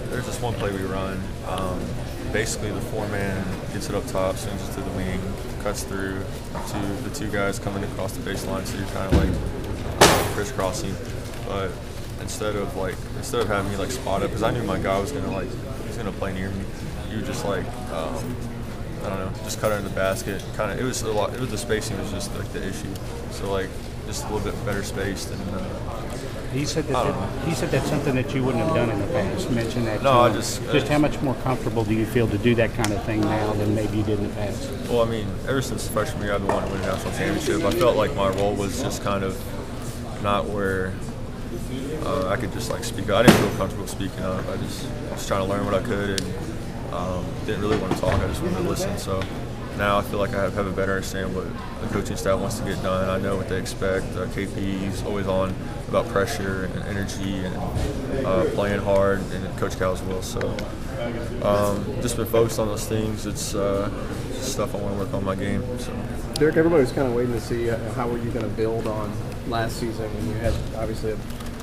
there's this one play we run. Basically, the four-man gets it up top, swings it to the wing, cuts through to the two guys coming across the baseline, so you're kind of like crisscrossing. But instead of having me like spot up, because I knew my guy was gonna play near me, you just like I don't know, just cut it in the basket. Kind of, it was the spacing was just like the issue. So like just a little bit better spaced and. He said that's something that you wouldn't have done in the past. Mentioned that. No, I just how much more comfortable do you feel to do that kind of thing now than maybe you did in the past? Well, I mean, ever since freshman year, I've been wanting to win a national championship. I felt like my role was just kind of not where I could just like speak up. I didn't feel comfortable speaking up. I just was trying to learn what I could and didn't really want to talk. I just wanted to listen. So now I feel like I have a better understanding of what the coaching staff wants to get done. I know what they expect. KP's always on about pressure and energy and playing hard, and Coach Cal as well. So just been focused on those things. It's stuff I want to work on my game. So. Derek, everybody was kind of waiting to see how were you going to build on last season when you had obviously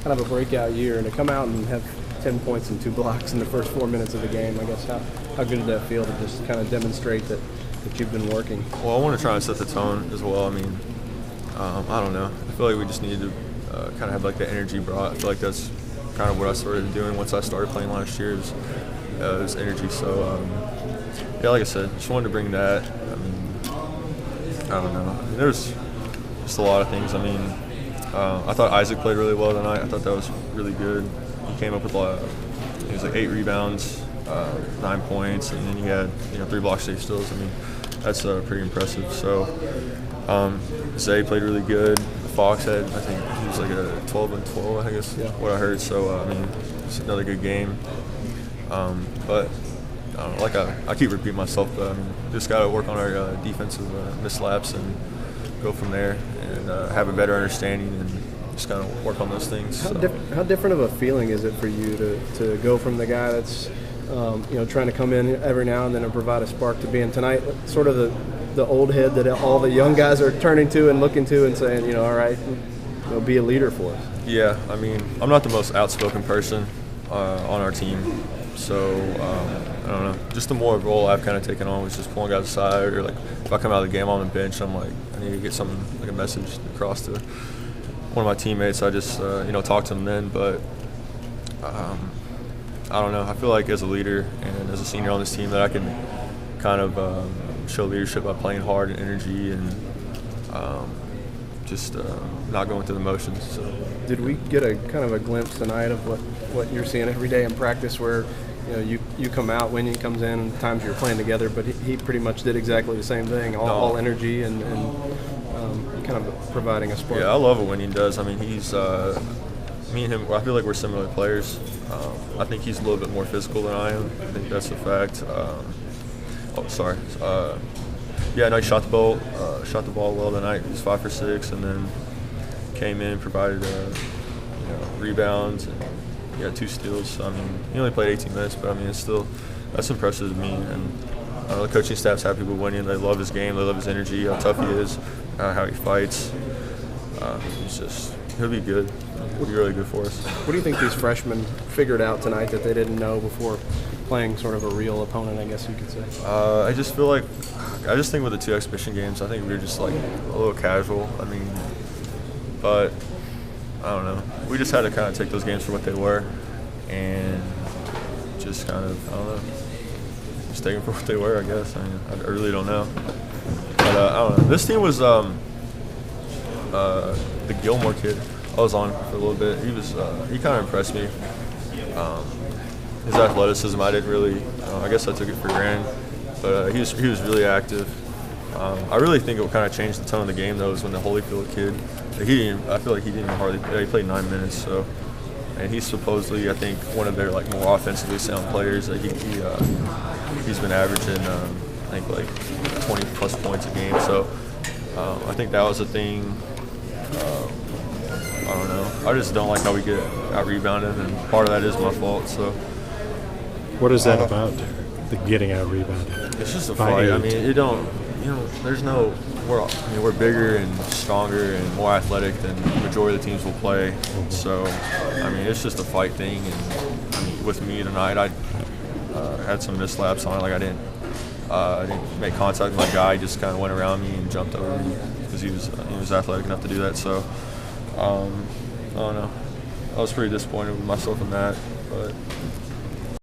kind of a breakout year, and to come out and have 10 points and 2 blocks in the first 4 minutes of the game. I guess how good did that feel to just kind of demonstrate that you've been working? Well, I want to try and set the tone as well. I mean, I don't know. I feel like we just needed to kind of have like the energy brought. I feel like that's kind of what I started doing once I started playing last year. Was energy. So yeah, like I said, just wanted to bring that. I mean, I don't know. I mean, there's just a lot of things. I mean, I thought Isaac played really well tonight. I thought that was really good. He came up with he was like 8 rebounds, 9 points, and then he had 3 block safe steals. I mean, that's pretty impressive. So Zay played really good. Fox had, I think he was like a 12 and 12, I guess, what I heard. So I mean, it's another good game. But I don't know, like I keep repeating myself, but I mean, just got to work on our defensive mislaps and go from there and have a better understanding and just kind of work on those things. How different of a feeling is it for you to go from the guy that's trying to come in every now and then and provide a spark to being tonight sort of the old head that all the young guys are turning to and looking to and saying, all right, be a leader for us? Yeah, I mean, I'm not the most outspoken person on our team, so I don't know. Just the more role I've kind of taken on was just pulling guys aside, or like if I come out of the game on the bench, I'm like, I need to get something like a message across to one of my teammates. I just talk to them then, but I don't know. I feel like as a leader and as a senior on this team that I can kind of show leadership by playing hard and energy and just not going through the motions. So. Did we get a kind of a glimpse tonight of what you're seeing every day in practice, where you come out, Wenyan comes in, and times you're playing together, but he pretty much did exactly the same thing, all energy and kind of providing a spark. Yeah, I love what Wenyan does. I mean, he's me and him, I feel like we're similar players. I think he's a little bit more physical than I am. I think that's a fact. Yeah, no, he shot the ball well tonight. He was 5 for 6, and then came in, provided rebounds, and he had 2 steals. So, I mean, he only played 18 minutes, but I mean, that's impressive to me. And the coaching staff's happy with Wenyan. They love his game, they love his energy, how tough he is, how he fights. He'll be good. He'll be really good for us. What do you think these freshmen figured out tonight that they didn't know before playing sort of a real opponent, I guess you could say? I just think with the 2 exhibition games, I think we were just like a little casual. I mean, but I don't know. We just had to kind of take those games for what they were and just kind of, I don't know, just take them for what they were, I guess. I mean, I really don't know. But I don't know. This team was the Gilmore kid. I was on for a little bit. He kind of impressed me. His athleticism, I didn't really. I guess I took it for granted, but he was really active. I really think what kind of changed the tone of the game though was when the Holyfield kid. I feel like he didn't even hardly. He played 9 minutes, so. And he's supposedly, I think, one of their like more offensively sound players. Like he's been averaging, I think, like 20+ points a game. So I think that was a thing. I don't know. I just don't like how we get out-rebounded, and part of that is my fault. So, what is that about? The getting out-rebounded? It's just a fight. I mean, there's no. We're bigger and stronger and more athletic than the majority of the teams will play. Mm-hmm. So, I mean, it's just a fight thing, and I mean, with me tonight. I had some mislaps on it. Like I didn't make contact with my guy. He just kind of went around me and jumped over me because he was athletic enough to do that. So I don't know. I was pretty disappointed with myself in that, but